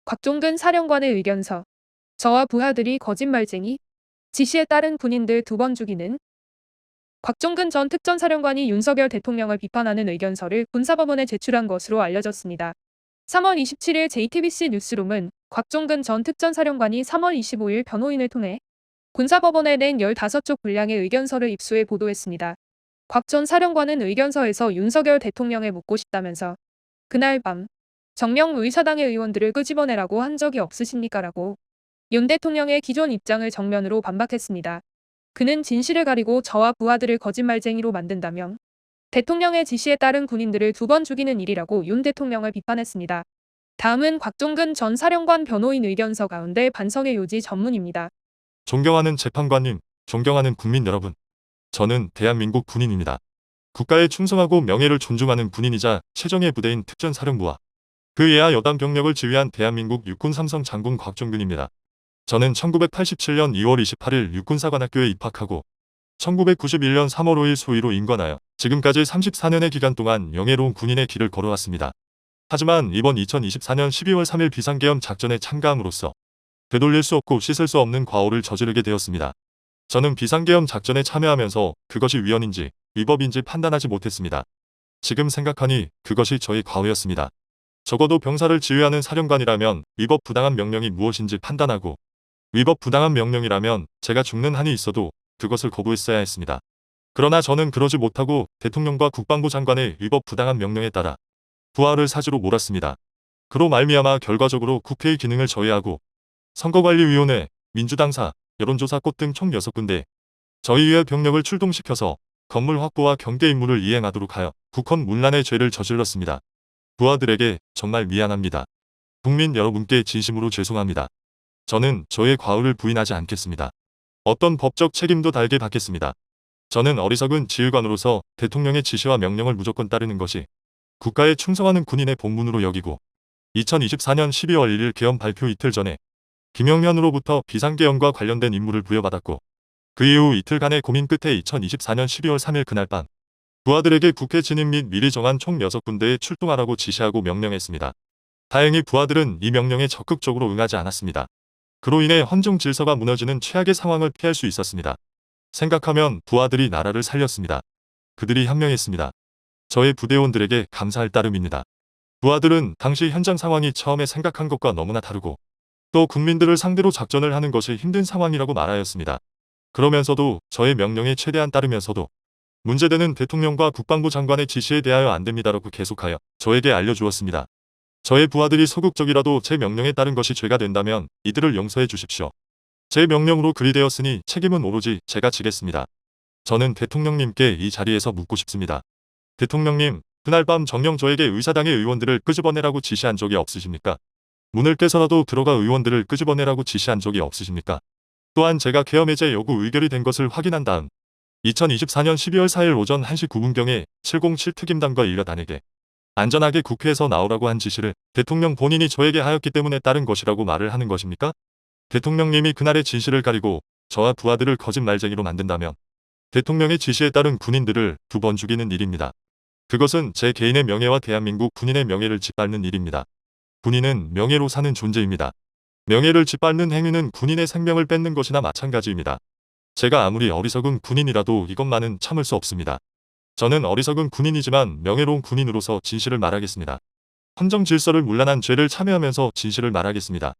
곽종근 사령관의 의견서. 저와 부하들이 거짓말쟁이. 지시에 따른 군인들 2번 죽이는. 곽종근 전 특전사령관이 윤석열 대통령을 비판하는 의견서를 군사법원에 제출한 것으로 알려졌습니다. 3월 27일 JTBC 뉴스룸은 곽종근 전 특전사령관이 3월 25일 변호인을 통해 군사법원에 낸 15쪽 분량의 의견서를 입수해 보도했습니다. 곽 전 사령관은 의견서에서 윤석열 대통령에 묻고 싶다면서 그날 밤 정명 의사당의 의원들을 끄집어내라고 한 적이 없으십니까? 라고 윤 대통령의 기존 입장을 정면으로 반박했습니다. 그는 진실을 가리고 저와 부하들을 거짓말쟁이로 만든다며 대통령의 지시에 따른 군인들을 2번 죽이는 일이라고 윤 대통령을 비판했습니다. 다음은 곽종근 전 사령관 변호인 의견서 가운데 반성의 요지 전문입니다. 존경하는 재판관님, 존경하는 국민 여러분. 저는 대한민국 군인입니다. 국가에 충성하고 명예를 존중하는 군인이자 최정예 부대인 특전사령부와 그 예하 여당 병력을 지휘한 대한민국 육군 삼성 장군 곽종근입니다. 저는 1987년 2월 28일 육군사관학교에 입학하고 1991년 3월 5일 소위로 임관하여 지금까지 34년의 기간 동안 영예로운 군인의 길을 걸어왔습니다. 하지만 이번 2024년 12월 3일 비상계엄 작전에 참가함으로써 되돌릴 수 없고 씻을 수 없는 과오를 저지르게 되었습니다. 저는 비상계엄 작전에 참여하면서 그것이 위헌인지 위법인지 판단하지 못했습니다. 지금 생각하니 그것이 저의 과오였습니다. 적어도 병사를 지휘하는 사령관이라면 위법 부당한 명령이 무엇인지 판단하고 위법 부당한 명령이라면 제가 죽는 한이 있어도 그것을 거부했어야 했습니다. 그러나 저는 그러지 못하고 대통령과 국방부 장관의 위법 부당한 명령에 따라 부하를 사지로 몰았습니다. 그로 말미암아 결과적으로 국회의 기능을 저해하고 선거관리위원회, 민주당사, 여론조사꽃 등 총 6군데 저희의 병력을 출동시켜서 건물 확보와 경계 임무를 이행하도록 하여 국헌 문란의 죄를 저질렀습니다. 부하들에게 정말 미안합니다. 국민 여러분께 진심으로 죄송합니다. 저는 저의 과오를 부인하지 않겠습니다. 어떤 법적 책임도 달게 받겠습니다. 저는 어리석은 지휘관으로서 대통령의 지시와 명령을 무조건 따르는 것이 국가에 충성하는 군인의 본분으로 여기고 2024년 12월 1일 계엄 발표 이틀 전에 김영현으로부터 비상계엄과 관련된 임무를 부여받았고 그 이후 이틀간의 고민 끝에 2024년 12월 3일 그날 밤 부하들에게 국회 진입 및 미리 정한 총 6군데에 출동하라고 지시하고 명령했습니다. 다행히 부하들은 이 명령에 적극적으로 응하지 않았습니다. 그로 인해 헌정 질서가 무너지는 최악의 상황을 피할 수 있었습니다. 생각하면 부하들이 나라를 살렸습니다. 그들이 현명했습니다. 저의 부대원들에게 감사할 따름입니다. 부하들은 당시 현장 상황이 처음에 생각한 것과 너무나 다르고 또 국민들을 상대로 작전을 하는 것이 힘든 상황이라고 말하였습니다. 그러면서도 저의 명령에 최대한 따르면서도 문제되는 대통령과 국방부 장관의 지시에 대하여 안됩니다라고 계속하여 저에게 알려주었습니다. 저의 부하들이 소극적이라도 제 명령에 따른 것이 죄가 된다면 이들을 용서해 주십시오. 제 명령으로 그리 되었으니 책임은 오로지 제가 지겠습니다. 저는 대통령님께 이 자리에서 묻고 싶습니다. 대통령님, 그날 밤 정녕 저에게 의사당의 의원들을 끄집어내라고 지시한 적이 없으십니까? 문을 깨서라도 들어가 의원들을 끄집어내라고 지시한 적이 없으십니까? 또한 제가 계엄 해제 요구 의결이 된 것을 확인한 다음 2024년 12월 4일 오전 1시 9분경에 707 특임단과 일가단에게 안전하게 국회에서 나오라고 한 지시를 대통령 본인이 저에게 하였기 때문에 따른 것이라고 말을 하는 것입니까? 대통령님이 그날의 진실을 가리고 저와 부하들을 거짓말쟁이로 만든다면 대통령의 지시에 따른 군인들을 2번 죽이는 일입니다. 그것은 제 개인의 명예와 대한민국 군인의 명예를 짓밟는 일입니다. 군인은 명예로 사는 존재입니다. 명예를 짓밟는 행위는 군인의 생명을 뺏는 것이나 마찬가지입니다. 제가 아무리 어리석은 군인이라도 이것만은 참을 수 없습니다. 저는 어리석은 군인이지만 명예로운 군인으로서 진실을 말하겠습니다. 헌정 질서를 문란한 죄를 참여하면서 진실을 말하겠습니다.